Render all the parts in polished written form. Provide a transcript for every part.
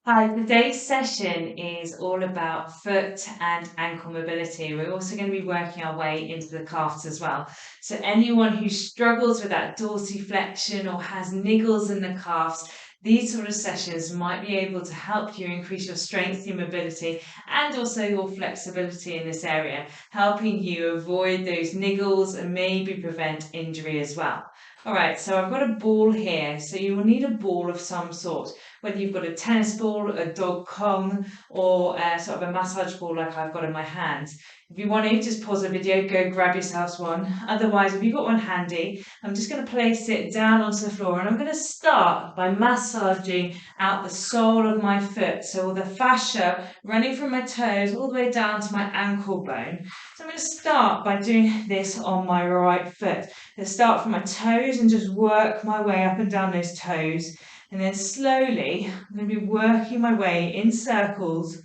Hi, today's session is all about foot and ankle mobility. We're also going to be working our way into the calves as well. So anyone who struggles with that dorsiflexion or has niggles in the calves, these sort of sessions might be able to help you increase your strength, your mobility, and also your flexibility in this area, helping you avoid those niggles and maybe prevent injury as well. All right, so I've got a ball here. So you will need a ball of some sort, whether you've got a tennis ball, a dog Kong, or sort of a massage ball like I've got in my hands. If you want to, just pause the video, go grab yourselves one. Otherwise, if you've got one handy, I'm just going to place it down onto the floor and I'm going to start by massaging out the sole of my foot. So all the fascia running from my toes all the way down to my ankle bone. So I'm going to start by doing this on my right foot. I'm going to start from my toes and just work my way up and down those toes. And then slowly, I'm going to be working my way in circles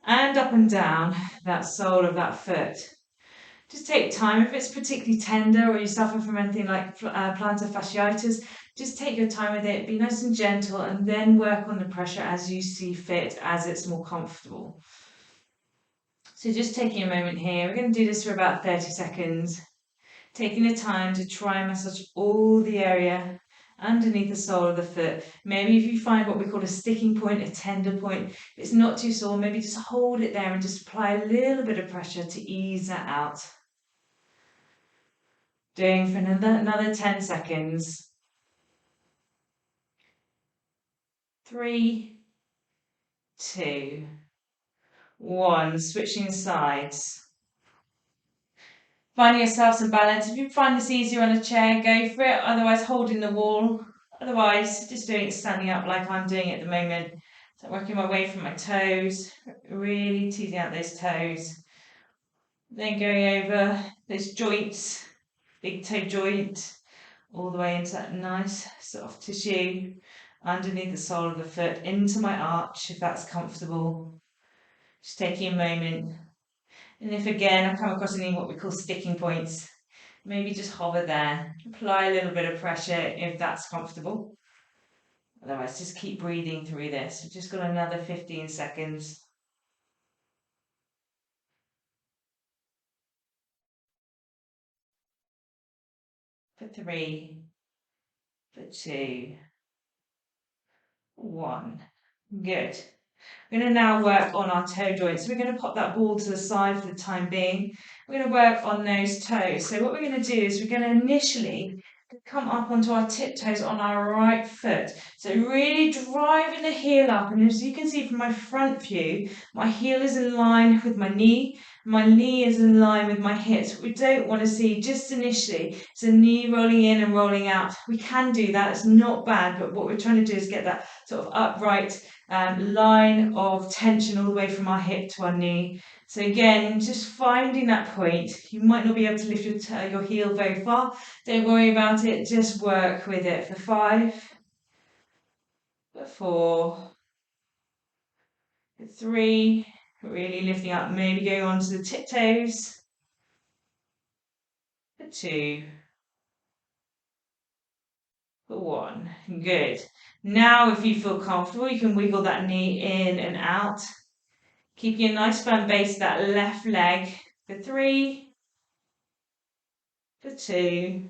and up and down that sole of that foot. Just take time. If it's particularly tender or you suffer from anything like plantar fasciitis, just take your time with it. Be nice and gentle and then work on the pressure as you see fit, as it's more comfortable. So just taking a moment here. We're going to do this for about 30 seconds. Taking the time to try and massage all the area underneath the sole of the foot. Maybe if you find what we call a sticking point, a tender point, if it's not too sore, maybe just hold it there and just apply a little bit of pressure to ease that out. Doing for another 10 seconds. 3, 2, 1. Switching sides. Finding yourself some balance. If you find this easier on a chair, go for it. Otherwise, holding the wall. Otherwise, just doing it standing up like I'm doing at the moment. So working my way from my toes, really teasing out those toes. Then going over those joints, big toe joint, all the way into that nice soft tissue underneath the sole of the foot, into my arch if that's comfortable. Just taking a moment. And if again I come across any what we call sticking points, maybe just hover there. Apply a little bit of pressure if that's comfortable. Otherwise, just keep breathing through this. We've just got another 15 seconds. For 3, for 2, 1. Good. We're going to now work on our toe joints. We're going to pop that ball to the side for the time being. We're going to work on those toes. So what we're going to do is we're going to initially come up onto our tiptoes on our right foot. So really driving the heel up. And as you can see from my front view, my heel is in line with my knee. My knee is in line with my hips. What we don't want to see just initially is a knee rolling in and rolling out. We can do that. It's not bad. But what we're trying to do is get that sort of upright line of tension all the way from our hip to our knee. So again, just finding that point. You might not be able to lift your heel very far. Don't worry about it. Just work with it for 5, for 4, for 3. Really lifting up, maybe going onto the tiptoes. For 2, for 1. Good. Now, if you feel comfortable, you can wiggle that knee in and out. Keeping a nice firm base of that left leg. For 3, for 2,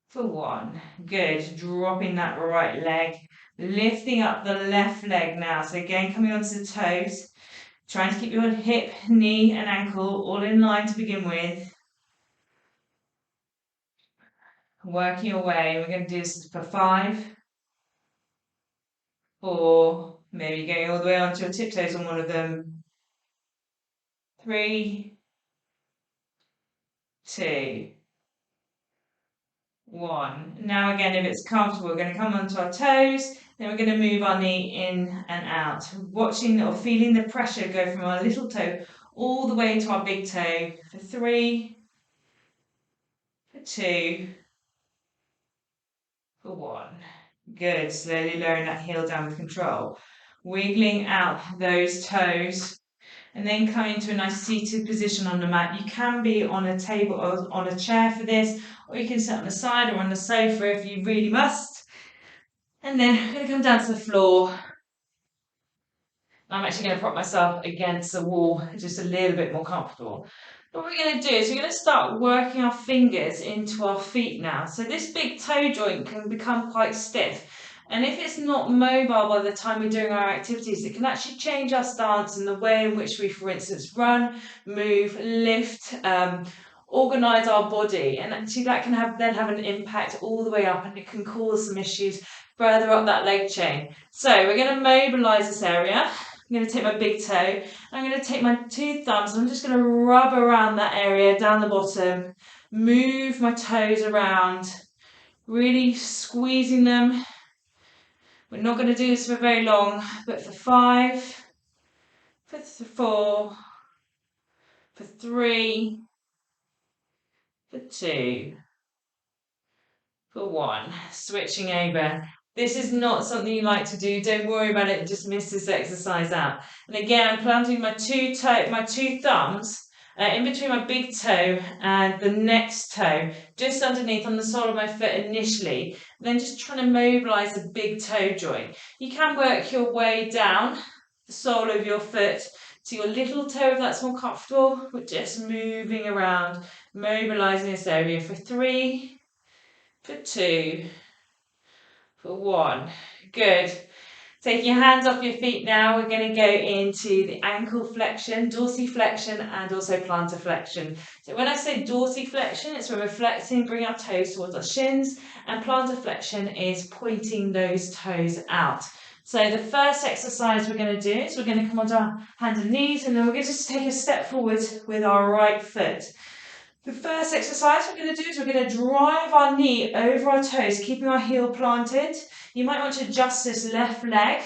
for 1. Good. Dropping that right leg. Lifting up the left leg now. So again, coming onto the toes. Trying to keep your hip, knee and ankle all in line to begin with. Working away. We're going to do this for 5, 4, maybe going all the way onto your tiptoes on one of them. 3, 2, 1. Now again, if it's comfortable, we're going to come onto our toes. Then we're going to move our knee in and out. Watching or feeling the pressure go from our little toe all the way to our big toe. For 3, for 2, for 1. Good. Slowly lowering that heel down with control. Wiggling out those toes. And then coming to a nice seated position on the mat. You can be on a table or on a chair for this, or you can sit on the side or on the sofa if you really must. And then I'm going to come down to the floor. I'm actually going to prop myself against the wall, just a little bit more comfortable. What we're going to do is we're going to start working our fingers into our feet now. So this big toe joint can become quite stiff. And if it's not mobile by the time we're doing our activities, it can actually change our stance and the way in which we, for instance, run, move, lift, organize our body. And actually that can then have an impact all the way up, and it can cause some issues further up that leg chain. So we're going to mobilize this area. I'm going to take my big toe. I'm going to take my two thumbs and I'm just going to rub around that area down the bottom, move my toes around, really squeezing them. We're not going to do this for very long, but for 5, for 4, for 3, for 2, for 1. Switching over. This is not something you like to do. Don't worry about it. Just miss this exercise out. And again, I'm planting my two thumbs in between my big toe and the next toe, just underneath on the sole of my foot initially. And then just trying to mobilize the big toe joint. You can work your way down the sole of your foot to your little toe if that's more comfortable. But just moving around, mobilizing this area for 3, for 2, for 1. Good. Take your hands off your feet now. We're going to go into the ankle flexion, dorsiflexion, and also plantar flexion. So when I say dorsiflexion, it's when we're flexing, bring our toes towards our shins, and plantar flexion is pointing those toes out. So the first exercise we're going to do is we're going to come onto our hands and knees, and then we're going to just take a step forward with our right foot. The first exercise we're going to do is we're going to drive our knee over our toes, keeping our heel planted. You might want to adjust this left leg,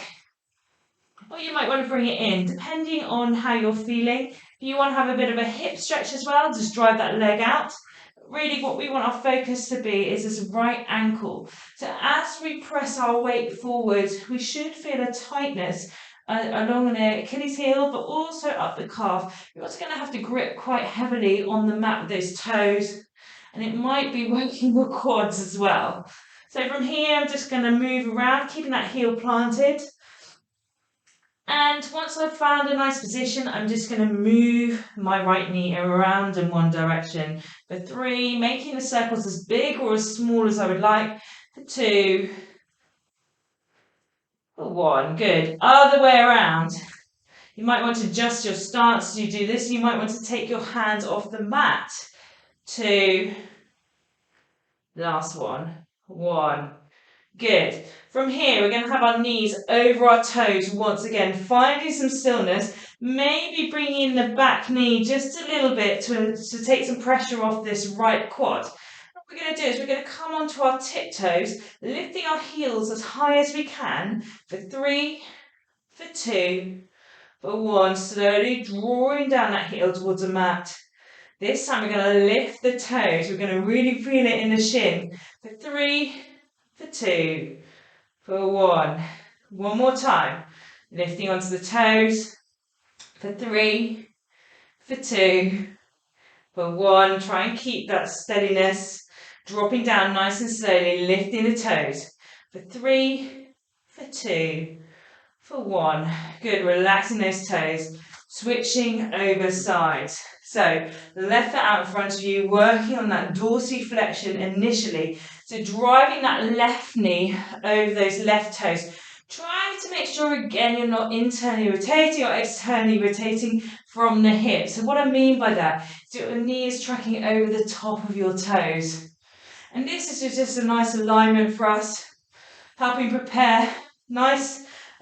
or you might want to bring it in, depending on how you're feeling. If you want to have a bit of a hip stretch as well, just drive that leg out. Really what we want our focus to be is this right ankle. So as we press our weight forward, we should feel a tightness along the Achilles heel, but also up the calf. You're also going to have to grip quite heavily on the mat with those toes, and it might be working your quads as well. So from here, I'm just going to move around, keeping that heel planted. And once I've found a nice position, I'm just going to move my right knee around in one direction. For 3, making the circles as big or as small as I would like. For 2, for 1, good. Other way around. You might want to adjust your stance as you do this. You might want to take your hands off the mat. 2, last one, 1. Good. From here, we're going to have our knees over our toes once again, finding some stillness, maybe bringing in the back knee just a little bit to take some pressure off this right quad. What we're going to do is we're going to come onto our tiptoes, lifting our heels as high as we can for 3, for 2, for 1, slowly drawing down that heel towards the mat. This time we're going to lift the toes. We're going to really feel it in the shin for 3, for 2, for 1. One more time. Lifting onto the toes for 3, for 2, for 1. Try and keep that steadiness. Dropping down nice and slowly, lifting the toes for 3, for 2, for 1. Good, relaxing those toes. Switching over sides. So left foot out in front of you, working on that dorsiflexion initially. So driving that left knee over those left toes. Try to make sure again you're not internally rotating or externally rotating from the hips. So what I mean by that is your knee is tracking over the top of your toes. And this is just a nice alignment for us, helping prepare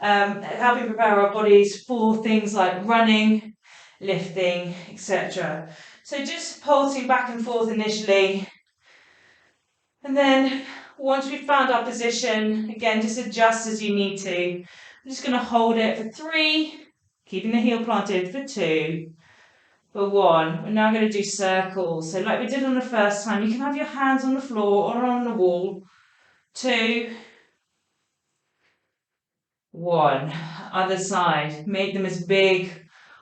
our bodies for things like running, lifting, etc. So just pulsing back and forth initially. And then once we've found our position, again, just adjust as you need to. I'm just going to hold it for 3, keeping the heel planted for 2, for 1. We're now going to do circles. So like we did on the first time, you can have your hands on the floor or on the wall. 2, 1. Other side. Make them as big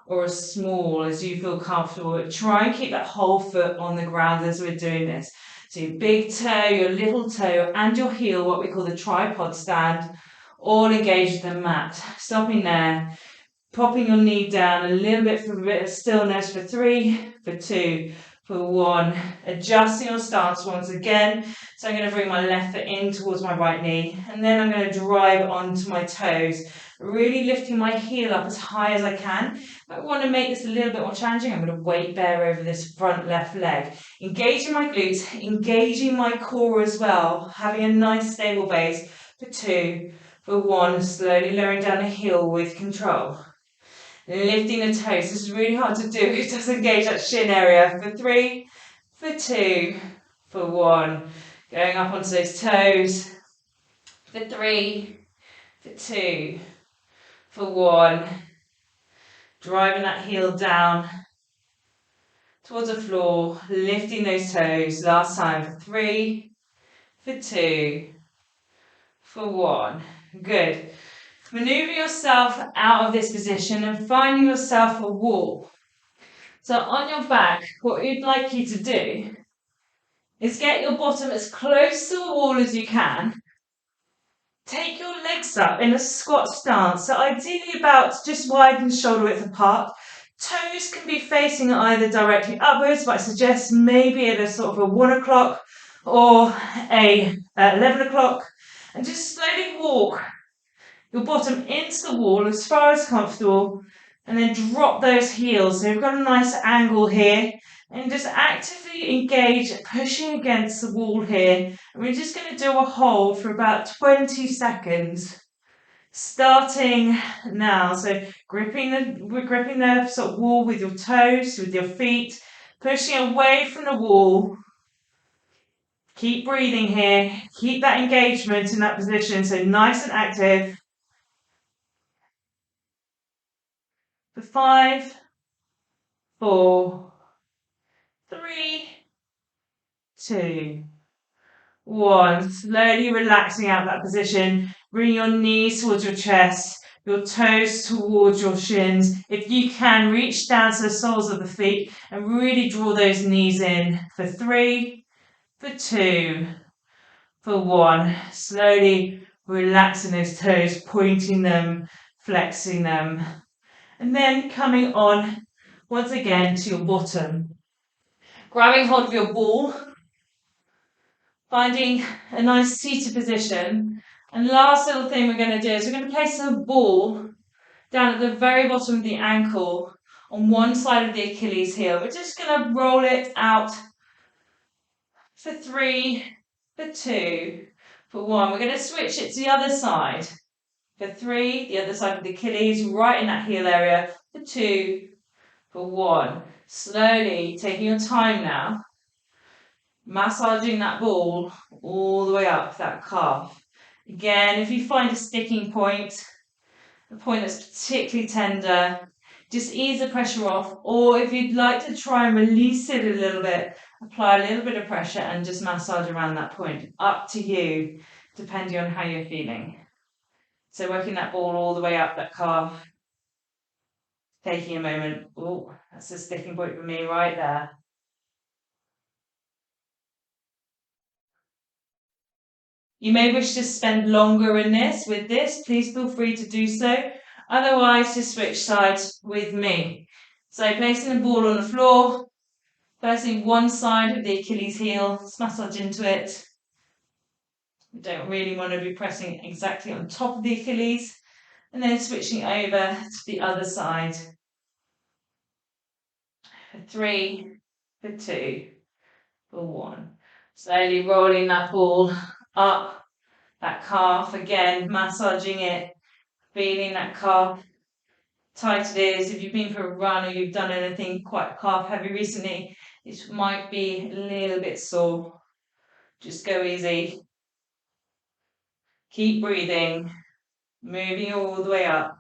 or as small as you feel comfortable. Try and keep that whole foot on the ground as we're doing this. So your big toe, your little toe, and your heel, what we call the tripod stand, all engaged with the mat. Stopping there, popping your knee down a little bit for a bit of stillness for 3, for 2, for 1. Adjusting your stance once again. So I'm going to bring my left foot in towards my right knee, and then I'm going to drive onto my toes, really lifting my heel up as high as I can. If I want to make this a little bit more challenging, I'm going to weight bear over this front left leg. Engaging my glutes, engaging my core as well, having a nice stable base for 2, for 1, slowly lowering down the heel with control. Lifting the toes. This is really hard to do. It does engage that shin area. For 3, for 2, for 1. Going up onto those toes. For 3, for 2, for 1. Driving that heel down towards the floor. Lifting those toes. Last time. For 3, for 2, for 1. Good. Maneuver yourself out of this position and finding yourself a wall. So on your back, what we'd like you to do is get your bottom as close to the wall as you can. Take your legs up in a squat stance, so ideally about just wide and shoulder width apart. Toes can be facing either directly upwards, but I suggest maybe at a sort of a 1 o'clock or a 11 o'clock. And just slowly walk your bottom into the wall as far as comfortable, and then drop those heels. So we've got a nice angle here, and just actively engage, pushing against the wall here. And we're just going to do a hold for about 20 seconds, starting now. So we're gripping the sort of wall with your toes, with your feet, pushing away from the wall. Keep breathing here. Keep that engagement in that position, so nice and active. For 5, 4, 3, 2, 1. Slowly relaxing out that position. Bring your knees towards your chest, your toes towards your shins. If you can, reach down to the soles of the feet and really draw those knees in. For 3, for 2, for 1. Slowly relaxing those toes, pointing them, flexing them. And then coming on once again to your bottom. Grabbing hold of your ball, finding a nice seated position. And last little thing we're going to do is we're going to place the ball down at the very bottom of the ankle on one side of the Achilles heel. We're just going to roll it out for 3, for 2, for 1. We're going to switch it to the other side. For 3, the other side of the Achilles, right in that heel area. For 2, for 1. Slowly taking your time now, massaging that ball all the way up that calf. Again, if you find a sticking point, a point that's particularly tender, just ease the pressure off, or if you'd like to try and release it a little bit, apply a little bit of pressure and just massage around that point. Up to you, depending on how you're feeling. So working that ball all the way up that calf, taking a moment. Oh, that's a sticking point for me right there. You may wish to spend longer in this, please feel free to do so. Otherwise, just switch sides with me. So placing the ball on the floor, firstly one side of the Achilles heel, massage into it. You don't really want to be pressing exactly on top of the Achilles, and then switching over to the other side. For 3, for 2, for 1. Slowly rolling that ball up that calf, again massaging it, feeling that calf, tight it is. If you've been for a run or you've done anything quite calf heavy recently, it might be a little bit sore. Just go easy. Keep breathing, moving all the way up.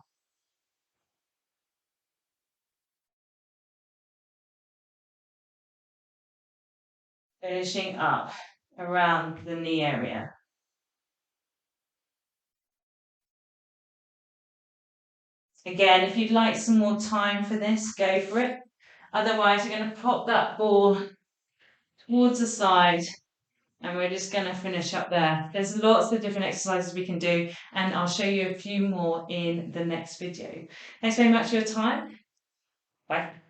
Finishing up around the knee area. Again, if you'd like some more time for this, go for it. Otherwise, you're going to pop that ball towards the side And we're just going to finish up there. There's lots of different exercises we can do, and I'll show you a few more in the next video. Thanks very much for your time. Bye.